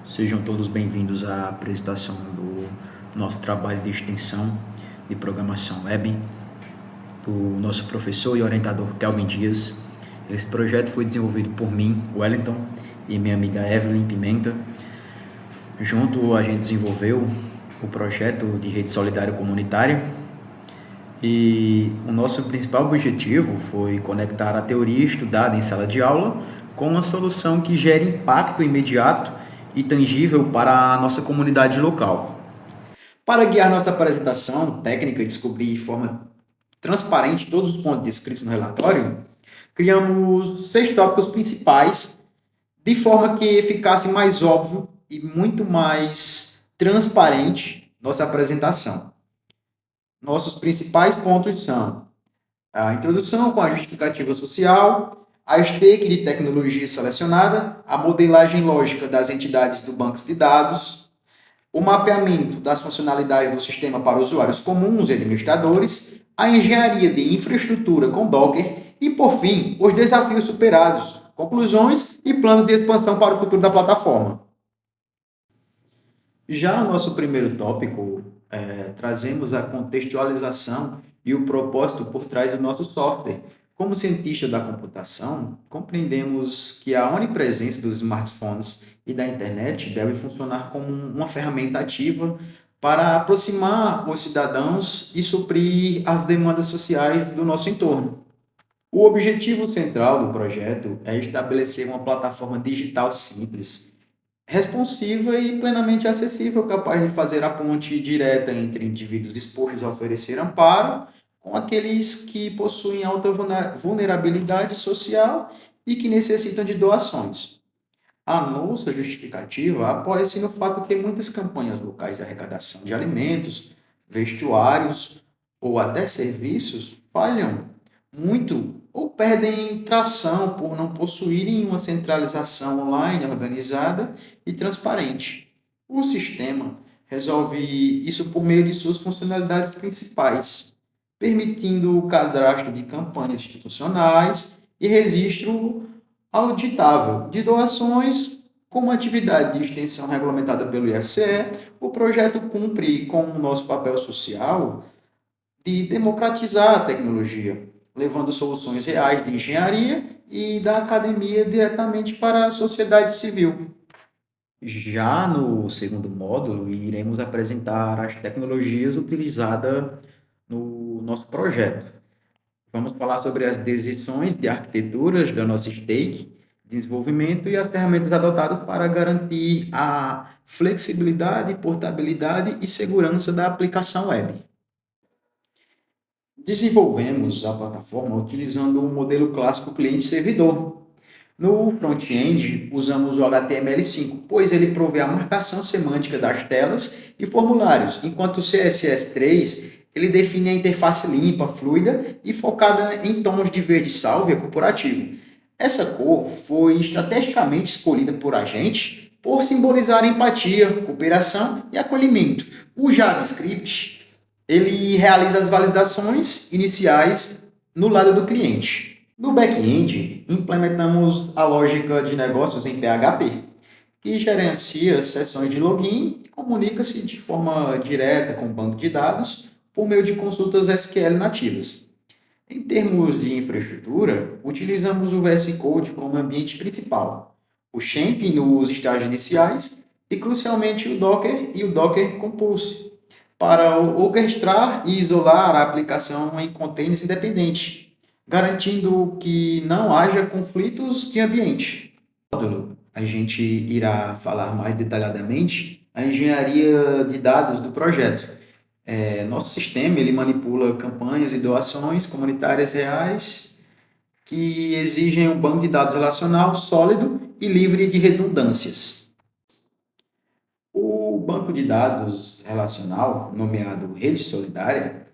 Sejam todos bem-vindos à apresentação do nosso trabalho de extensão de programação web, do nosso professor e orientador Kelvin Dias. Esse projeto foi desenvolvido por mim, Wellington, e minha amiga Evelyn Pimenta. Junto a gente desenvolveu o projeto de rede solidária comunitária e o nosso principal objetivo foi conectar a teoria estudada em sala de aula com uma solução que gere impacto imediato e tangível para a nossa comunidade local. Para guiar nossa apresentação técnica e descobrir de forma transparente todos os pontos descritos no relatório, criamos 6 tópicos principais, de forma que ficasse mais óbvio e muito mais transparente nossa apresentação. Nossos principais pontos são a introdução com a justificativa social, a stake de tecnologia selecionada, a modelagem lógica das entidades do banco de dados, o mapeamento das funcionalidades do sistema para usuários comuns e administradores, a engenharia de infraestrutura com Docker e, por fim, os desafios superados, conclusões e planos de expansão para o futuro da plataforma. Já no nosso primeiro tópico, trazemos a contextualização e o propósito por trás do nosso software. Como cientista da computação, compreendemos que a onipresença dos smartphones e da internet deve funcionar como uma ferramenta ativa para aproximar os cidadãos e suprir as demandas sociais do nosso entorno. O objetivo central do projeto é estabelecer uma plataforma digital simples, responsiva e plenamente acessível, capaz de fazer a ponte direta entre indivíduos dispostos a oferecer amparo com aqueles que possuem alta vulnerabilidade social e que necessitam de doações. A nossa justificativa apoia-se no fato de que muitas campanhas locais de arrecadação de alimentos, vestuários ou até serviços falham muito ou perdem tração por não possuírem uma centralização online organizada e transparente. O sistema resolve isso por meio de suas funcionalidades principais, permitindo o cadastro de campanhas institucionais e registro auditável de doações. Como atividade de extensão regulamentada pelo IFCE, o projeto cumpre com o nosso papel social de democratizar a tecnologia, levando soluções reais de engenharia e da academia diretamente para a sociedade civil. Já no segundo módulo, iremos apresentar as tecnologias utilizadas no nosso projeto. Vamos falar sobre as decisões de arquiteturas da nossa stake, desenvolvimento e as ferramentas adotadas para garantir a flexibilidade, portabilidade e segurança da aplicação web. Desenvolvemos a plataforma utilizando o modelo clássico cliente-servidor. No front-end, usamos o HTML5, pois ele provê a marcação semântica das telas e formulários, enquanto o CSS3 ele define a interface limpa, fluida e focada em tons de verde sálvia corporativo. Essa cor foi estrategicamente escolhida por a gente por simbolizar empatia, cooperação e acolhimento. O JavaScript ele realiza as validações iniciais no lado do cliente. No back-end, implementamos a lógica de negócios em PHP, que gerencia sessões de login e comunica-se de forma direta com o banco de dados por meio de consultas SQL nativas. Em termos de infraestrutura, utilizamos o VS Code como ambiente principal, o Xampp nos estágios iniciais e, crucialmente, o Docker e o Docker Compose, para orquestrar e isolar a aplicação em containers independentes, garantindo que não haja conflitos de ambiente. No módulo, a gente irá falar mais detalhadamente a engenharia de dados do projeto. Nosso sistema ele manipula campanhas e doações comunitárias reais que exigem um banco de dados relacional sólido e livre de redundâncias. O banco de dados relacional, nomeado Rede Solidária,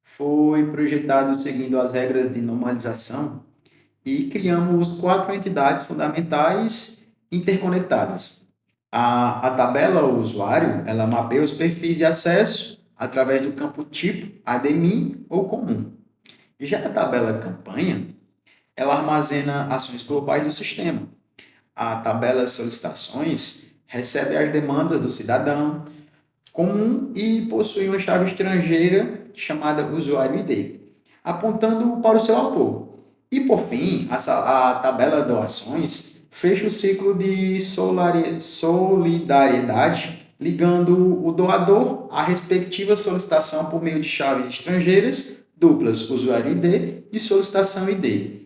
foi projetado seguindo as regras de normalização e criamos 4 entidades fundamentais interconectadas. A tabela usuário, ela mapeia os perfis de acesso através do campo tipo, admin ou comum. Já a tabela campanha, ela armazena ações globais do sistema. A tabela solicitações recebe as demandas do cidadão comum e possui uma chave estrangeira chamada usuário ID, apontando para o seu autor. E por fim, a tabela de doações fecha o ciclo de solidariedade, ligando o doador à respectiva solicitação por meio de chaves estrangeiras, duplas usuário ID e solicitação ID.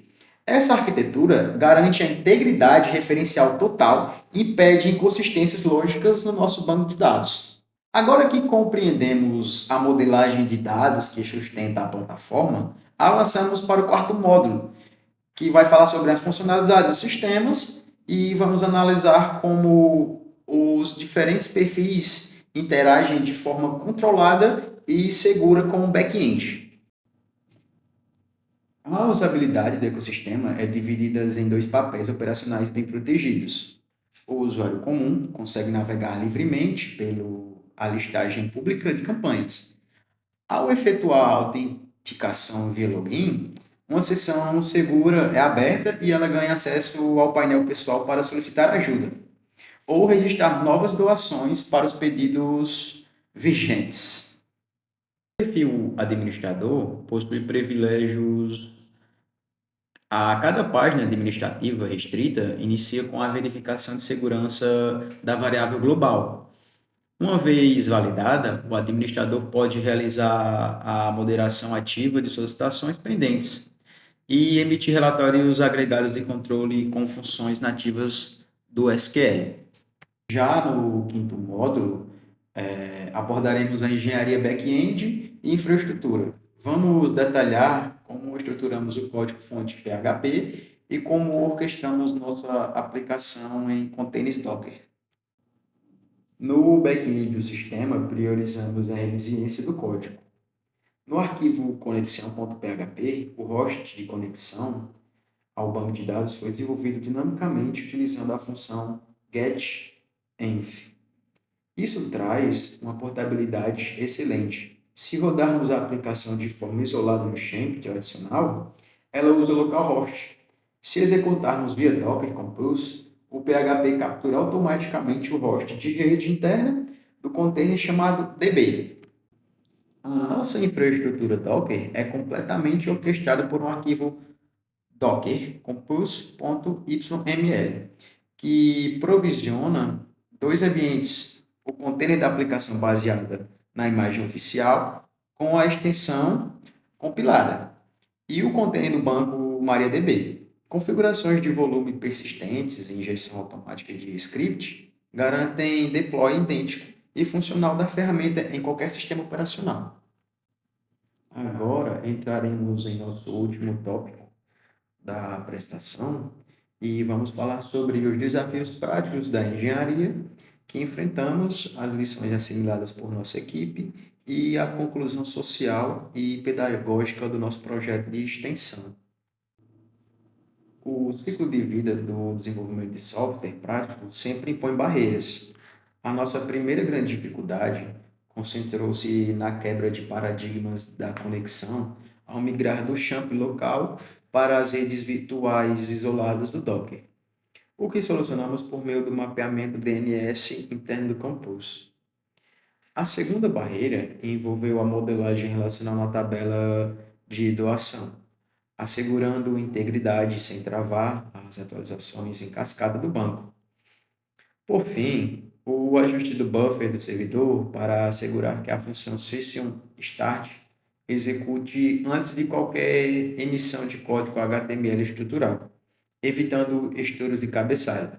Essa arquitetura garante a integridade referencial total e impede inconsistências lógicas no nosso banco de dados. Agora que compreendemos a modelagem de dados que sustenta a plataforma, avançamos para o quarto módulo, que vai falar sobre as funcionalidades dos sistemas e vamos analisar como os diferentes perfis interagem de forma controlada e segura com o back-end. A usabilidade do ecossistema é dividida em dois papéis operacionais bem protegidos. O usuário comum consegue navegar livremente pela listagem pública de campanhas. Ao efetuar a autenticação via login, uma sessão segura é aberta e ela ganha acesso ao painel pessoal para solicitar ajuda ou registrar novas doações para os pedidos vigentes. O perfil administrador possui privilégios. A cada página administrativa restrita inicia com a verificação de segurança da variável global. Uma vez validada, o administrador pode realizar a moderação ativa de solicitações pendentes e emitir relatórios agregados de controle com funções nativas do SQL. Já no quinto módulo, abordaremos a engenharia back-end e infraestrutura. Vamos detalhar como estruturamos o código-fonte PHP e como orquestramos nossa aplicação em containers Docker. No back-end do sistema, priorizamos a resiliência do código. No arquivo conexão.php, o host de conexão ao banco de dados foi desenvolvido dinamicamente utilizando a função getEnv. Isso traz uma portabilidade excelente. Se rodarmos a aplicação de forma isolada no Champ tradicional, ela usa o localhost. Se executarmos via Docker Compose, o PHP captura automaticamente o host de rede interna do container chamado DB. A nossa infraestrutura Docker é completamente orquestrada por um arquivo docker compose.yml, que provisiona dois ambientes: o container da aplicação baseada na imagem oficial com a extensão compilada e o container do banco MariaDB. Configurações de volume persistentes e injeção automática de script garantem deploy idêntico e funcional da ferramenta em qualquer sistema operacional. Agora entraremos em nosso último tópico da prestação e vamos falar sobre os desafios práticos da engenharia que enfrentamos, as lições assimiladas por nossa equipe e a conclusão social e pedagógica do nosso projeto de extensão. O ciclo de vida do desenvolvimento de software prático sempre impõe barreiras. A nossa primeira grande dificuldade concentrou-se na quebra de paradigmas da conexão ao migrar do champ local para as redes virtuais isoladas do Docker, o que solucionamos por meio do mapeamento DNS interno do Compose. A segunda barreira envolveu a modelagem relacional na tabela de doação, assegurando integridade sem travar as atualizações em cascata do banco. Por fim, o ajuste do buffer do servidor para assegurar que a função session start execute antes de qualquer emissão de código HTML estruturado, evitando estouros de cabeçalho.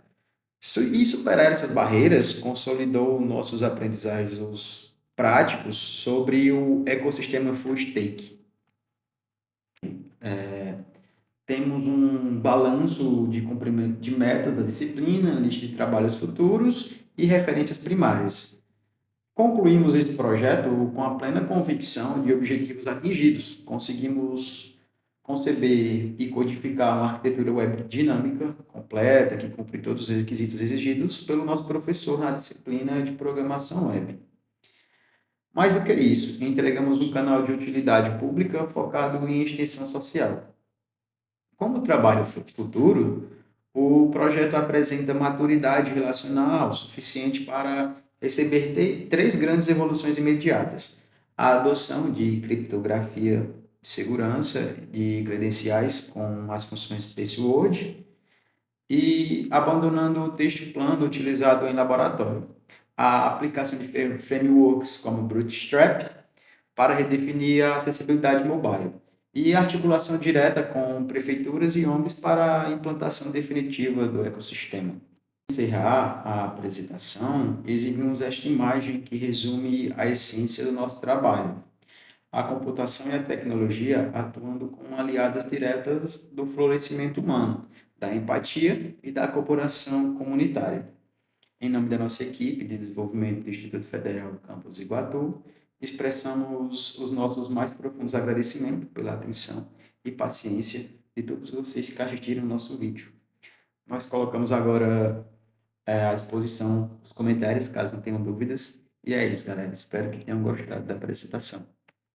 E superar essas barreiras consolidou nossos aprendizados práticos sobre o ecossistema Full Stack. Temos um balanço de cumprimento de metas da disciplina, lista de trabalhos futuros e referências primárias. Concluímos esse projeto com a plena convicção de objetivos atingidos. Conseguimos conceber e codificar uma arquitetura web dinâmica, completa, que cumpre todos os requisitos exigidos pelo nosso professor na disciplina de programação web. Mais do que isso, entregamos um canal de utilidade pública focado em extensão social. Como trabalho futuro, O projeto apresenta maturidade relacional suficiente para receber três grandes evoluções imediatas: a adoção de criptografia de segurança de credenciais com as funções password e abandonando o texto plano utilizado em laboratório. A aplicação de frameworks como Bootstrap para redefinir a acessibilidade mobile e articulação direta com prefeituras e ONGs para a implantação definitiva do ecossistema. Para encerrar a apresentação, exibimos esta imagem que resume a essência do nosso trabalho. A computação e a tecnologia atuando como aliadas diretas do florescimento humano, da empatia e da cooperação comunitária. Em nome da nossa equipe de desenvolvimento do Instituto Federal do Campus Iguatu, expressamos os nossos mais profundos agradecimentos pela atenção e paciência de todos vocês que assistiram o nosso vídeo. Nós colocamos agora à disposição os comentários, caso não tenham dúvidas. E é isso, galera. Espero que tenham gostado da apresentação.